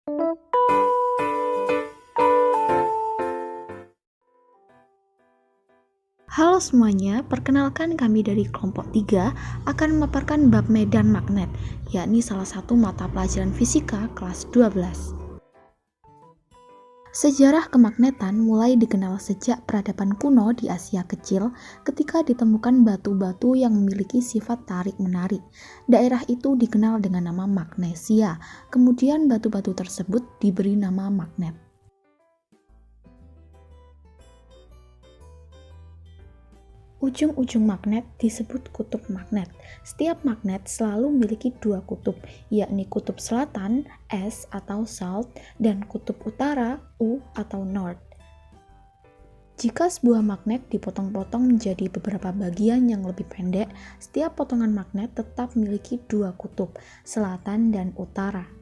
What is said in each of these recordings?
Halo semuanya, perkenalkan kami dari kelompok 3 akan memaparkan bab medan magnet, yakni salah satu mata pelajaran fisika kelas 12. Sejarah kemagnetan mulai dikenal sejak peradaban kuno di Asia Kecil ketika ditemukan batu-batu yang memiliki sifat tarik-menarik. Daerah itu dikenal dengan nama Magnesia, kemudian batu-batu tersebut diberi nama magnet. Ujung-ujung magnet disebut kutub magnet. Setiap magnet selalu memiliki dua kutub, yakni kutub selatan S atau South dan kutub utara U atau North. Jika sebuah magnet dipotong-potong menjadi beberapa bagian yang lebih pendek, setiap potongan magnet tetap memiliki dua kutub, selatan dan utara.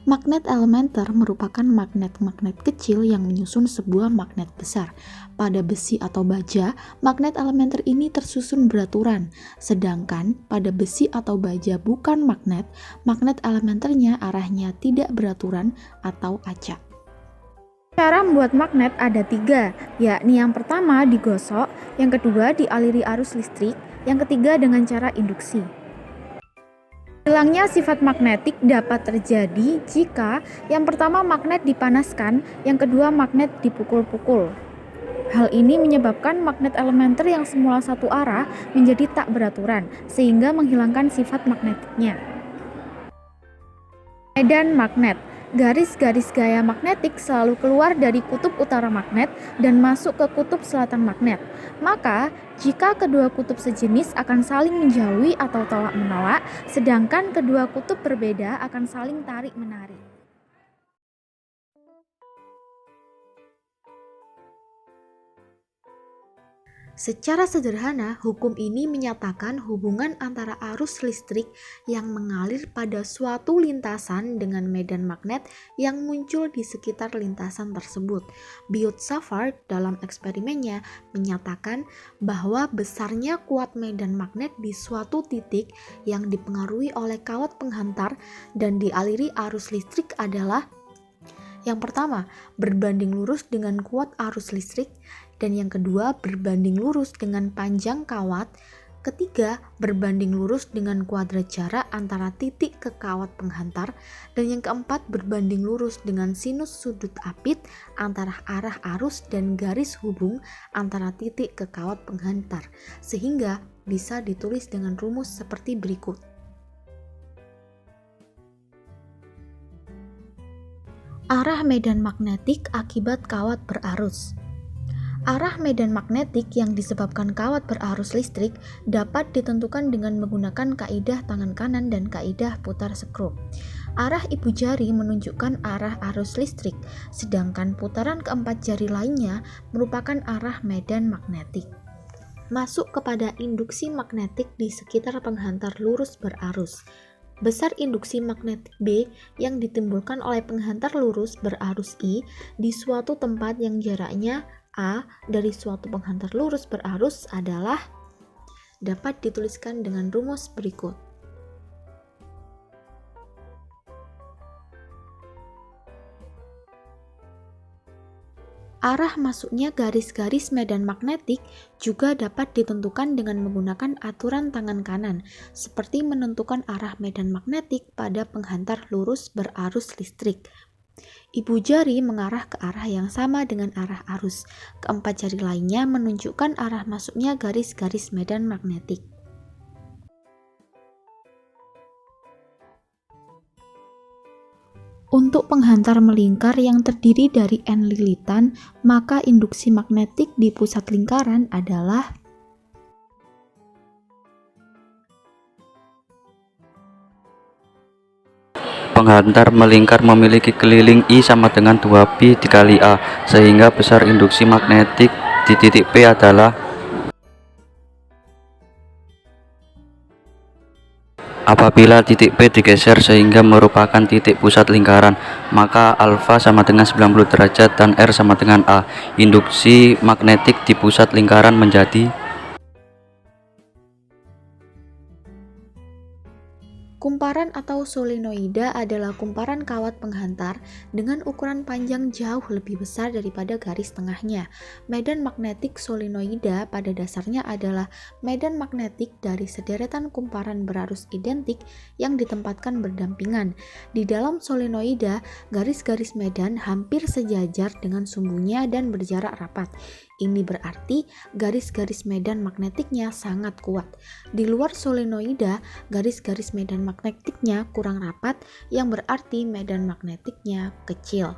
Magnet elementer merupakan magnet-magnet kecil yang menyusun sebuah magnet besar. Pada besi atau baja, magnet elementer ini tersusun beraturan, sedangkan pada besi atau baja bukan magnet, magnet elementernya arahnya tidak beraturan atau acak. Cara membuat magnet ada 3, yakni yang pertama digosok, yang kedua dialiri arus listrik, yang ketiga dengan cara induksi. Hilangnya sifat magnetik dapat terjadi jika yang pertama magnet dipanaskan, yang kedua magnet dipukul-pukul. Hal ini menyebabkan magnet elementer yang semula satu arah menjadi tak beraturan, sehingga menghilangkan sifat magnetiknya. Medan magnet. Garis-garis gaya magnetik selalu keluar dari kutub utara magnet dan masuk ke kutub selatan magnet. Maka, jika kedua kutub sejenis akan saling menjauhi atau tolak-menolak, sedangkan kedua kutub berbeda akan saling tarik-menarik. Secara sederhana, hukum ini menyatakan hubungan antara arus listrik yang mengalir pada suatu lintasan dengan medan magnet yang muncul di sekitar lintasan tersebut. Biot-Savart dalam eksperimennya menyatakan bahwa besarnya kuat medan magnet di suatu titik yang dipengaruhi oleh kawat penghantar dan dialiri arus listrik adalah yang pertama, berbanding lurus dengan kuat arus listrik, dan yang kedua, berbanding lurus dengan panjang kawat, ketiga, berbanding lurus dengan kuadrat jarak antara titik ke kawat penghantar, dan yang keempat, berbanding lurus dengan sinus sudut apit antara arah arus dan garis hubung antara titik ke kawat penghantar, sehingga bisa ditulis dengan rumus seperti berikut. Arah medan magnetik akibat kawat berarus. Arah medan magnetik yang disebabkan kawat berarus listrik dapat ditentukan dengan menggunakan kaidah tangan kanan dan kaidah putar skrup. Arah ibu jari menunjukkan arah arus listrik, sedangkan putaran keempat jari lainnya merupakan arah medan magnetik. Masuk kepada induksi magnetik di sekitar penghantar lurus berarus. Besar induksi magnetik B yang ditimbulkan oleh penghantar lurus berarus I di suatu tempat yang jaraknya A dari suatu penghantar lurus berarus adalah dapat dituliskan dengan rumus berikut. Arah masuknya garis-garis medan magnetik juga dapat ditentukan dengan menggunakan aturan tangan kanan, seperti menentukan arah medan magnetik pada penghantar lurus berarus listrik. Ibu jari mengarah ke arah yang sama dengan arah arus. Keempat jari lainnya menunjukkan arah masuknya garis-garis medan magnetik. Untuk penghantar melingkar yang terdiri dari N lilitan, maka induksi magnetik di pusat lingkaran adalah penghantar melingkar memiliki keliling I sama dengan 2pi dikali A, sehingga besar induksi magnetik di titik P adalah apabila titik P digeser sehingga merupakan titik pusat lingkaran, maka alfa sama dengan 90 derajat dan R sama dengan A. Induksi magnetik di pusat lingkaran menjadi Kumparan atau solenoida adalah kumparan kawat penghantar dengan ukuran panjang jauh lebih besar daripada garis tengahnya. Medan magnetik solenoida pada dasarnya adalah medan magnetik dari sederetan kumparan berarus identik yang ditempatkan berdampingan. Di dalam solenoida, garis-garis medan hampir sejajar dengan sumbunya dan berjarak rapat. Ini berarti garis-garis medan magnetiknya sangat kuat. Di luar solenoida, garis-garis medan magnetiknya kurang rapat, yang berarti medan magnetiknya kecil.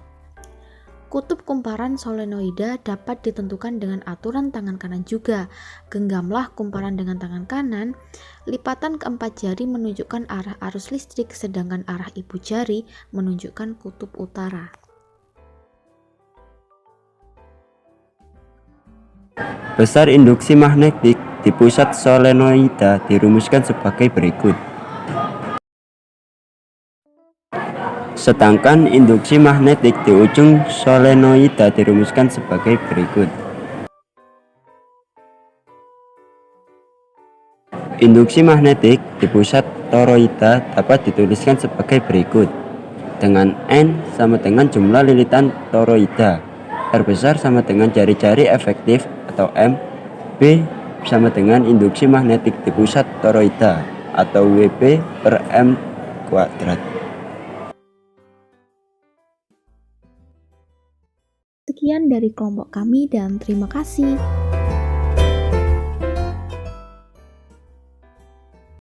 Kutub kumparan solenoida dapat ditentukan dengan aturan tangan kanan juga. Genggamlah kumparan dengan tangan kanan. Lipatan keempat jari menunjukkan arah arus listrik, sedangkan arah ibu jari menunjukkan kutub utara. Besar induksi magnetik di pusat solenoida dirumuskan sebagai berikut. Sedangkan induksi magnetik di ujung solenoida dirumuskan sebagai berikut. Induksi magnetik di pusat toroida dapat dituliskan sebagai berikut. Dengan N sama dengan jumlah lilitan toroida, R besar sama dengan jari-jari efektif atau M, B sama dengan induksi magnetik di pusat toroida atau WB per M kuadrat. Sekian dari kelompok kami dan terima kasih.